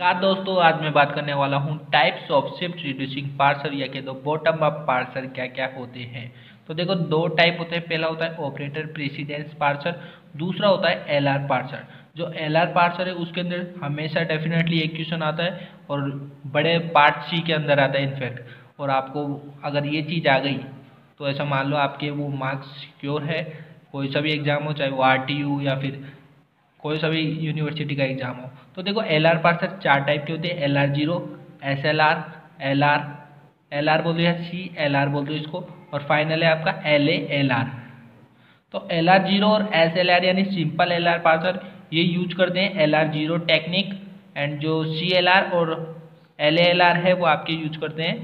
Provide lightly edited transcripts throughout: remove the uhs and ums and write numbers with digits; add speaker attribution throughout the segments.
Speaker 1: नमस्कार दोस्तों, आज मैं बात करने वाला हूँ types of shift reducing parser या कह दो बॉटम अप पार्सर क्या क्या होते हैं। तो देखो, दो टाइप होते हैं। पहला होता है ऑपरेटर प्रेसिडेंस पार्सर, दूसरा होता है एलआर पार्सर। जो एलआर पार्सर है उसके अंदर हमेशा डेफिनेटली एक क्वेश्चन आता है और बड़े पार्ट सी के अंदर आता है इनफैक्ट। और आपको अगर ये चीज़ आ गई तो ऐसा मान लो आपके वो मार्क्स सिक्योर है। कोई सा भी एग्जाम हो, चाहे वो आरटीयू या फिर कोई सा भी यूनिवर्सिटी का एग्जाम हो। तो देखो, एलआर पार्सर चार टाइप के होते हैं। LR0, SLR, LR, LR बोल दो या CLR बोल दो इसको, और फाइनल है आपका LALR। तो LR0 और SLR यानी सिंपल एलआर पार्सर ये यूज करते हैं LR0 टेक्निक, एंड जो CLR और LALR है वो आपके यूज करते हैं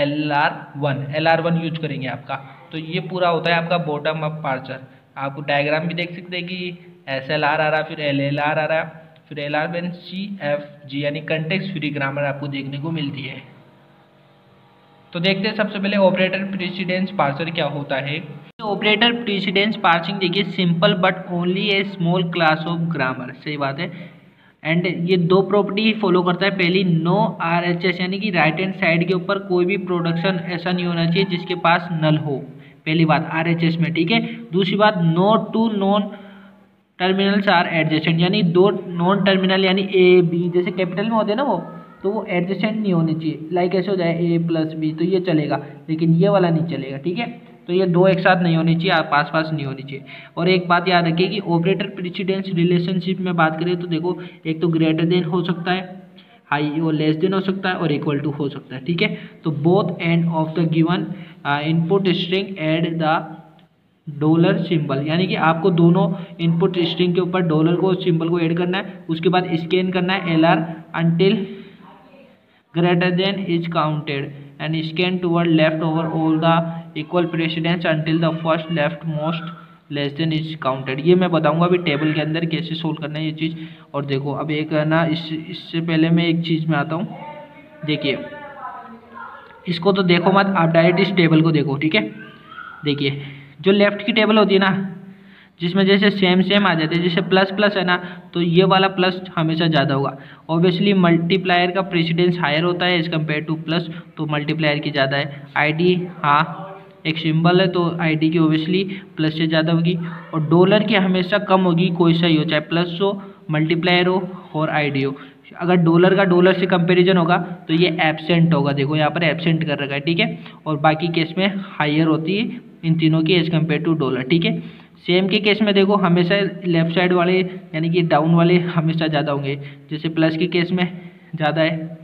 Speaker 1: LR1 यूज करेंगे आपका। तो ये पूरा होता है आपका बॉटम अप पार्सर। आपको डायग्राम भी देख सकते हैं कि SLR आ रहा, फिर LLR आ रहा, फिर LR CFG यानी कंटेक्स्ट फ्री ग्रामर आपको देखने को मिलती है। तो देखते हैं सबसे पहले ऑपरेटर प्रेसिडेंस पार्सर क्या होता है। ऑपरेटर प्रेसिडेंस पार्सिंग देखिए, simple but only A small class of grammar, सही बात है। एंड ये दो प्रॉपर्टी फॉलो करता है। पहली, नो RHS यानी कि राइट हैंड साइड के ऊपर कोई भी प्रोडक्शन ऐसा नहीं होना चाहिए जिसके पास नल हो, पहली बात RHS में, ठीक है। दूसरी बात, no two non terminals are adjacent, यानी दो नॉन टर्मिनल यानी ए बी जैसे कैपिटल में होते हैं ना वो, तो वो एडजेसेंट नहीं होने चाहिए। लाइक ऐसे हो जाए A+B तो ये चलेगा, लेकिन ये वाला नहीं चलेगा, ठीक है। तो ये दो एक साथ नहीं होनी चाहिए, आप पास पास नहीं होनी चाहिए। और एक बात याद रखिए कि ऑपरेटर प्रेसिडेंस रिलेशनशिप में बात करें तो देखो, एक तो ग्रेटर देन हो सकता है, हाई और लेस देन हो सकता है, और इक्वल टू हो सकता है, ठीक है। तो both end of the given input string add the dollar symbol, यानी कि आपको दोनों इनपुट स्ट्रिंग के ऊपर डॉलर को सिंबल को ऐड करना है। उसके बाद स्कैन करना है LR until greater than is counted and scan toward left over all the equal precedence until the first left most less than is counted. ये मैं बताऊंगा अभी टेबल के अंदर कैसे सोल्व करना है ये चीज़। और देखो, अब एक है ना, इससे पहले मैं एक चीज़ में आता हूँ। देखिए, इसको तो देखो मत, आप डायरेक्ट इस टेबल को देखो, ठीक है। देखिए, जो लेफ्ट की टेबल होती है ना, जिसमें जैसे सेम आ जाते हैं, जैसे प्लस प्लस है ना, तो ये वाला प्लस हमेशा ज़्यादा होगा। ऑब्वियसली मल्टीप्लायर का प्रेसिडेंस हायर होता है एज कम्पेयर टू प्लस, तो मल्टीप्लायर की ज़्यादा है। ID, हाँ, एक सिंबल है तो ID की ऑब्वियसली प्लस से ज़्यादा होगी, और डॉलर की हमेशा कम होगी, कोई सा ही हो, चाहे प्लस हो, मल्टीप्लायर हो और ID हो। अगर डॉलर का डॉलर से कंपैरिजन होगा तो ये एब्सेंट होगा, देखो यहाँ पर एब्सेंट कर रखा है, ठीक है। और बाकी केस में हायर होती है इन तीनों की एज कम्पेयर टू डॉलर, ठीक है। सेम के केस में देखो, हमेशा लेफ्ट साइड वाले यानी कि डाउन वाले हमेशा ज़्यादा होंगे, जैसे प्लस के केस में ज़्यादा है,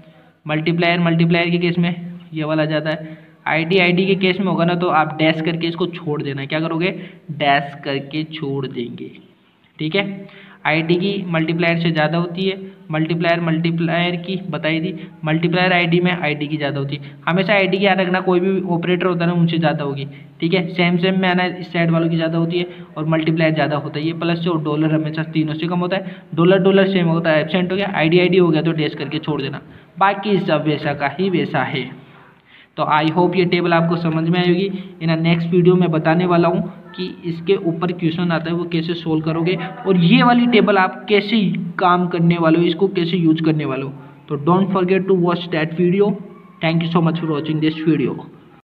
Speaker 1: मल्टीप्लायर के केस में ये वाला ज़्यादा है। ID के केस में होगा ना, तो आप डैश करके इसको छोड़ देना। क्या करोगे? डैश करके छोड़ देंगे, ठीक है। ID की मल्टीप्लायर से ज़्यादा होती है, मल्टीप्लायर की बताई थी, मल्टीप्लायर ID में ID की ज़्यादा होती है। हमेशा ID की याद रखना, कोई भी ऑपरेटर होता है ना उनसे ज़्यादा होगी, ठीक है। सेम में आना, इस साइड वालों की ज़्यादा होती है, और मल्टीप्लायर ज़्यादा होता है। ये प्लस से और डॉलर हमेशा तीनों से कम होता है। डॉलर सेम होता है, एब्सेंट हो गया, ID हो गया तो डैश करके छोड़ देना। बाकी सब वैसा का ही वैसा है। तो आई होप ये टेबल आपको समझ में आएगी। इन नेक्स्ट वीडियो में बताने वाला हूँ कि इसके ऊपर क्वेश्चन आता है वो कैसे सोल्व करोगे, और ये वाली टेबल आप कैसे काम करने वाले हो, इसको कैसे यूज करने वाले हो। तो don't forget to watch that video. Thank you so much for watching this video.